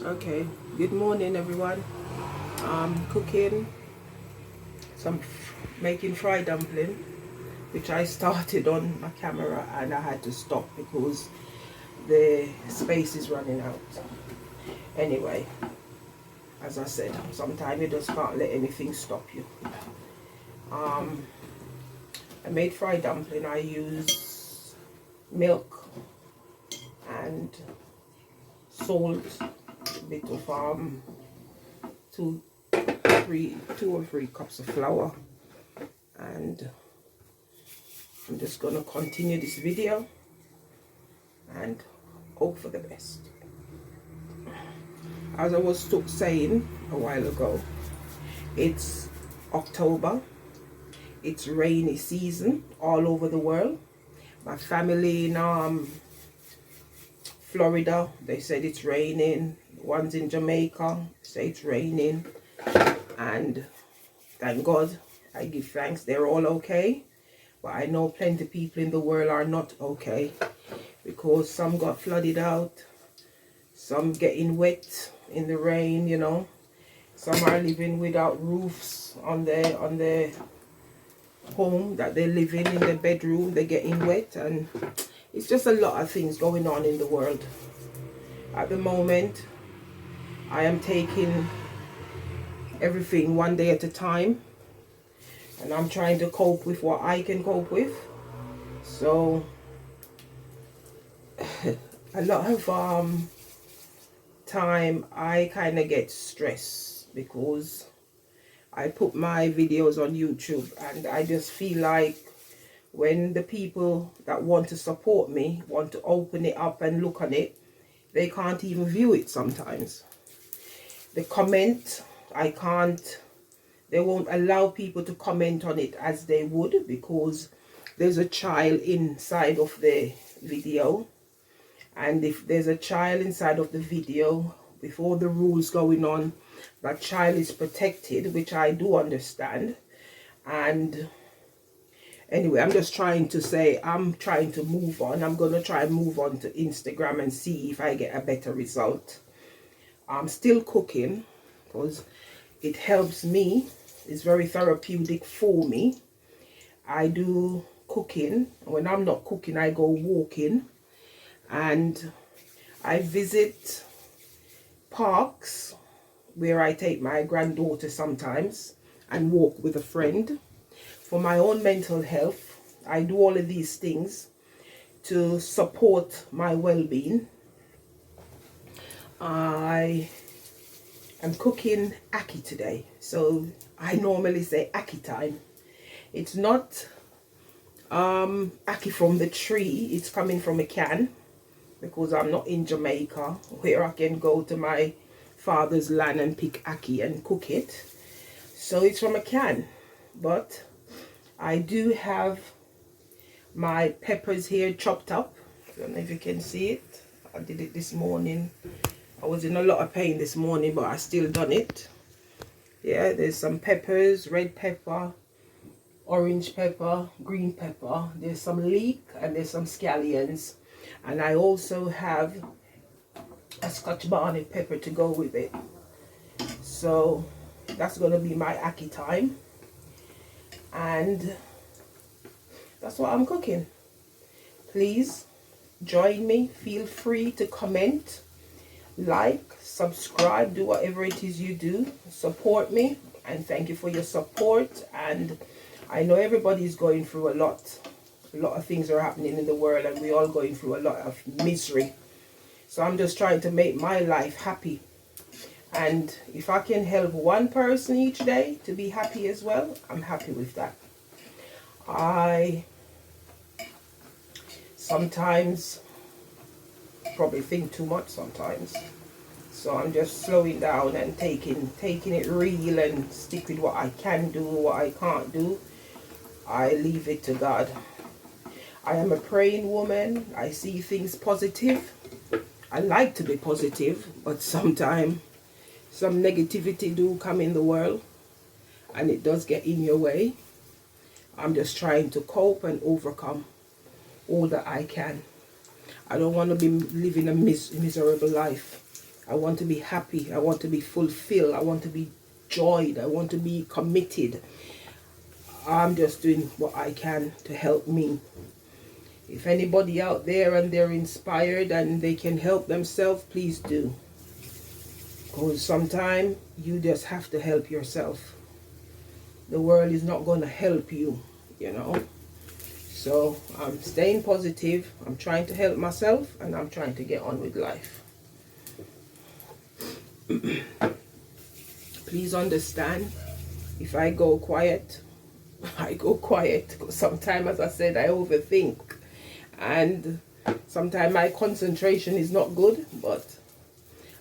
Okay, good morning everyone. I'm cooking making fried dumpling, which I started on my camera and I had to stop because the space is running out. Anyway, as I said, sometimes you just can't let anything stop you. I made fried dumpling. I use milk and salt, a bit of two or three cups of flour, and I'm just gonna continue this video and hope for the best. As I was saying a while ago, it's October, it's rainy season all over the world. My family in Florida, they said it's raining. The ones in Jamaica say it's raining, and thank God, I give thanks they're all okay. But I know plenty of people in the world are not okay, because some got flooded out, some getting wet in the rain, you know. Some are living without roofs on their home that they live in the bedroom. They're getting wet, and it's just a lot of things going on in the world. At the moment, I am taking everything one day at a time, and I'm trying to cope with what I can cope with. So a lot of time I kind of get stressed because I put my videos on YouTube, and I just feel like when the people that want to support me want to open it up and look on it, they can't even view it sometimes. The comment, they won't allow people to comment on it as they would, because there's a child inside of the video. And if there's a child inside of the video, with all the rules going on, that child is protected, which I do understand. And anyway, I'm just trying to say, I'm trying to move on. I'm going to try and move on to Instagram and see if I get a better result. I'm still cooking because it helps me. It's very therapeutic for me. I do cooking. When I'm not cooking, I go walking. And I visit parks where I take my granddaughter sometimes and walk with a friend. For my own mental health, I do all of these things to support my well-being. I am cooking ackee today. So I normally say ackee time. It's not ackee from the tree, it's coming from a can, because I'm not in Jamaica where I can go to my father's land and pick ackee and cook it. So it's from a can. But I do have my peppers here chopped up. I don't know if you can see it. I did it this morning. I was in a lot of pain this morning, but I still done it. Yeah, there's some peppers, red pepper, orange pepper, green pepper. There's some leek and there's some scallions. And I also have a Scotch bonnet pepper to go with it. So that's going to be my ackee time. And that's what I'm cooking. Please join me. Feel free to comment, like, subscribe, do whatever it is you do. Support me, and thank you for your support. And I know everybody's going through a lot of things are happening in the world, and we're all going through a lot of misery. So I'm just trying to make my life happy. And if I can help one person each day to be happy as well, I'm happy with that. I sometimes probably think too much sometimes. So I'm just slowing down and taking it real and stick with what I can do, what I can't do. I leave it to God. I am a praying woman. I see things positive. I like to be positive, but sometimes some negativity do come in the world, and it does get in your way. I'm just trying to cope and overcome all that I can. I don't want to be living a miserable life. I want to be happy. I want to be fulfilled. I want to be joyed. I want to be committed. I'm just doing what I can to help me. If anybody out there and they're inspired and they can help themselves, please do. Because sometimes you just have to help yourself. The world is not going to help you, you know. So I'm staying positive. I'm trying to help myself, and I'm trying to get on with life. Please understand, if I go quiet, I go quiet. Sometimes, as I said, I overthink. And sometimes my concentration is not good, but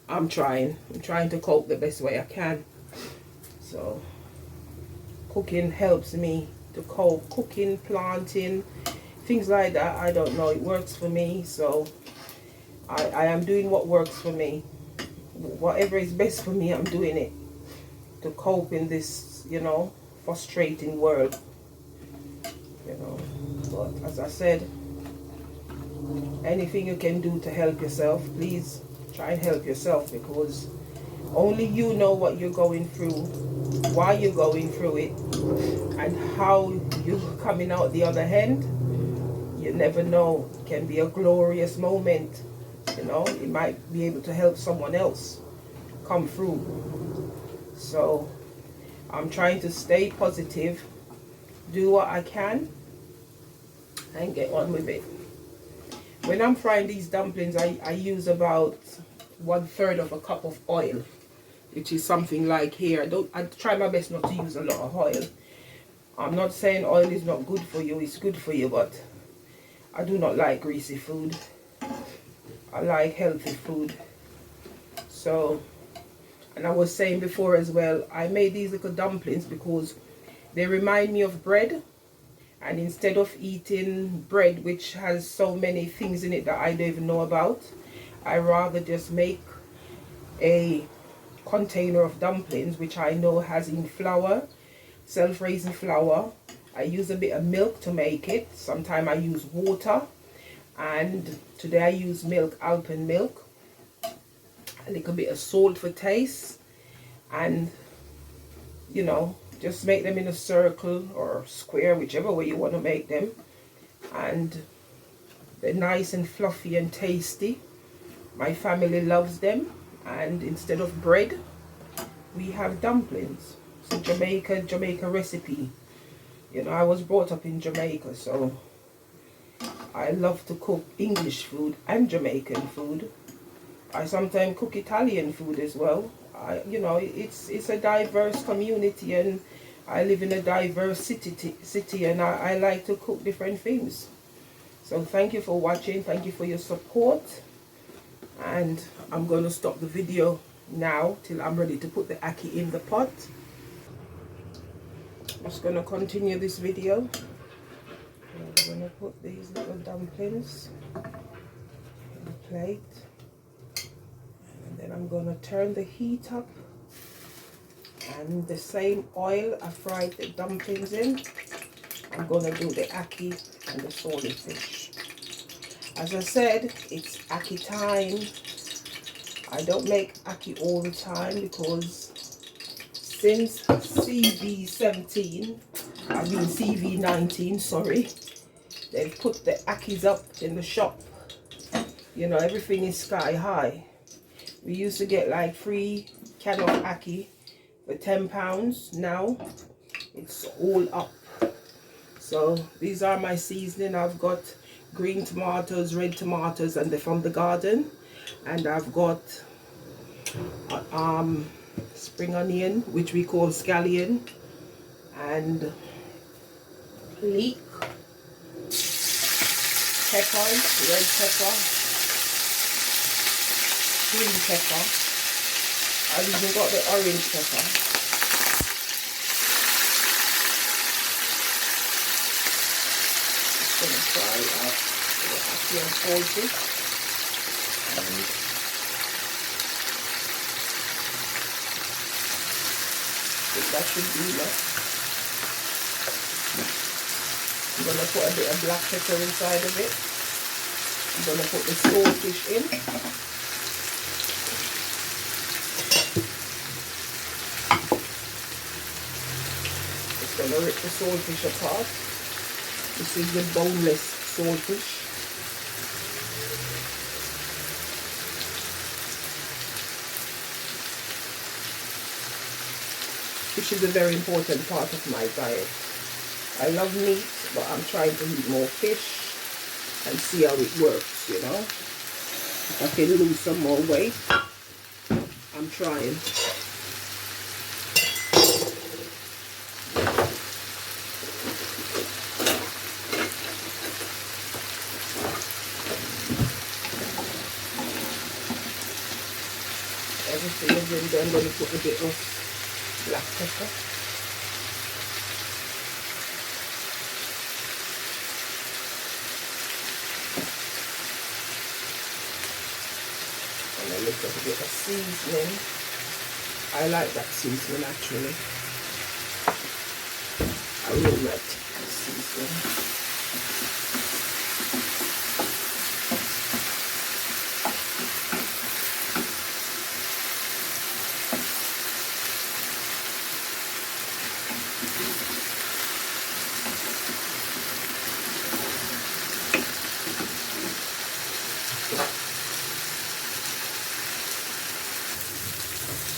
I'm trying to cope the best way I can. So cooking helps me to cope. Cooking, planting, things like that, I don't know, it works for me. So I am doing what works for me. Whatever is best for me, I'm doing it to cope in this, you know, frustrating world, you know. But as I said, anything you can do to help yourself, please try and help yourself, because only you know what you're going through, why you're going through it, and how you're coming out the other end. You never know. It can be a glorious moment, you know. You might be able to help someone else come through. So I'm trying to stay positive, do what I can, and get on with it. When I'm frying these dumplings, I use about 1/3 of a cup of oil, which is something like here. I try my best not to use a lot of oil. I'm not saying oil is not good for you, it's good for you, but I do not like greasy food. I like healthy food. So, and I was saying before as well, I made these little dumplings because they remind me of bread. And instead of eating bread which has so many things in it that I don't even know about, I rather just make a container of dumplings which I know has in flour, self-raising flour. I use a bit of milk to make it. Sometimes I use water, and today I use milk, Alpen milk, a little bit of salt for taste, and you know, just make them in a circle or square, whichever way you want to make them, and they're nice and fluffy and tasty. My family loves them, and instead of bread we have dumplings. It's a Jamaica recipe. You know, I was brought up in Jamaica, so I love to cook English food and Jamaican food. I sometimes cook Italian food as well. You know, it's a diverse community, and I live in a diverse city, and I like to cook different things. So thank you for watching. Thank you for your support. And I'm going to stop the video now till I'm ready to put the ackee in the pot. I'm just going to continue this video. I'm going to put these little dumplings in the plate. And then I'm going to turn the heat up. And the same oil I fried the dumplings in, I'm going to do the ackee and the salted fish. As I said, it's ackee time. I don't make ackee all the time because since CV17, I mean CV19, sorry, they've put the ackees up in the shop. You know, everything is sky high. We used to get like 3 cans of ackee for £10. Now it's all up. So these are my seasoning. I've got green tomatoes, red tomatoes, and they're from the garden. And I've got spring onion, which we call scallion, and leek, peppers, red pepper, green pepper. I've even got the orange pepper. Just gonna fry it up so the ackee and salted. I think that should be enough. I'm gonna put a bit of black pepper inside of it. I'm gonna put the saltfish in. gonna rip the swordfish apart. This is the boneless swordfish. Fish is a very important part of my diet. I love meat, but I'm trying to eat more fish and see how it works, you know. If I can lose some more weight, I'm trying. Everything is in there. I'm going to put a bit of black pepper. And a little bit of seasoning. I like that seasoning actually. Aromatic seasoning.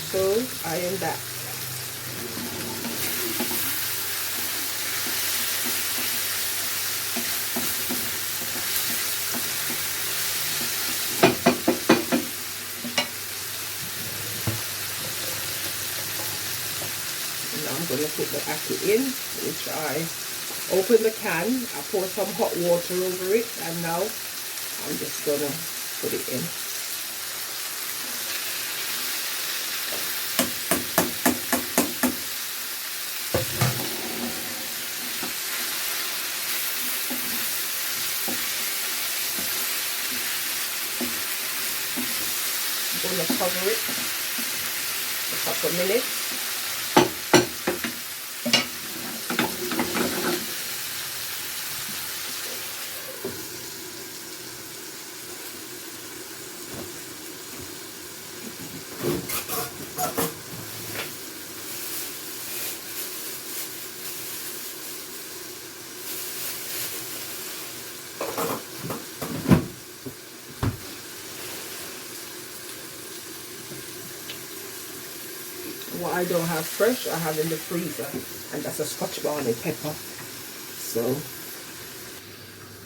So I am back. Now I'm going to put the ackee in, which I open the can, I pour some hot water over it, and now I'm just going to put it in. I'm going to cover it for a couple of minutes. What I don't have fresh, I have in the freezer, and that's a Scotch bonnet pepper. So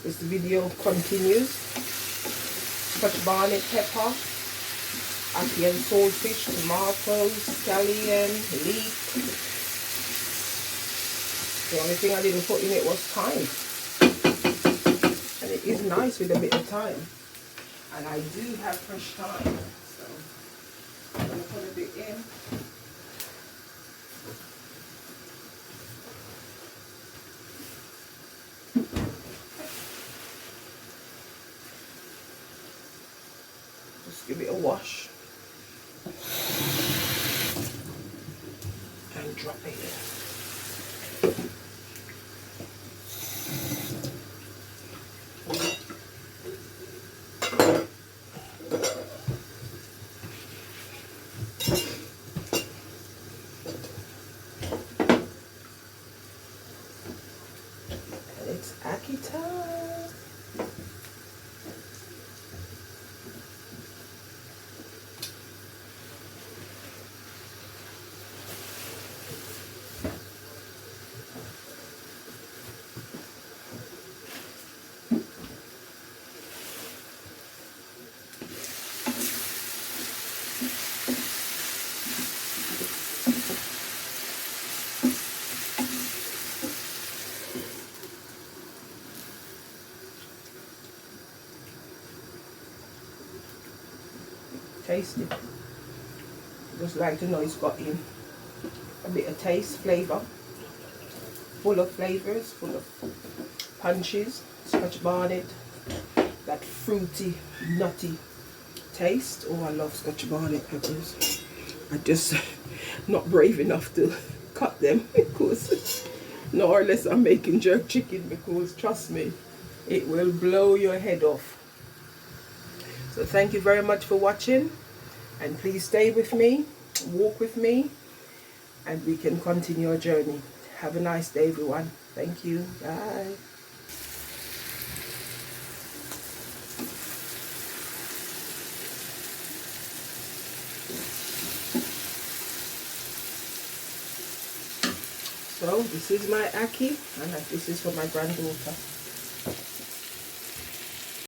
this video continues. Scotch bonnet pepper, ackee and swordfish, tomatoes, scallion, leek. The only thing I didn't put in it was thyme, and it is nice with a bit of thyme, and I do have fresh thyme, so I'm going to put a bit in. Just give it a wash and drop it in. And it's ackee time. Taste it. Just like to know it's got in a bit of taste, flavour, full of flavours, full of punches, Scotch bonnet, that fruity, nutty taste. Oh, I love Scotch bonnet peppers. I just not brave enough to cut them because, nor unless I'm making jerk chicken, because trust me, it will blow your head off. So thank you very much for watching, and please stay with me, walk with me, and we can continue our journey. Have a nice day, everyone. Thank you. Bye. So this is my ackee, and this is for my granddaughter.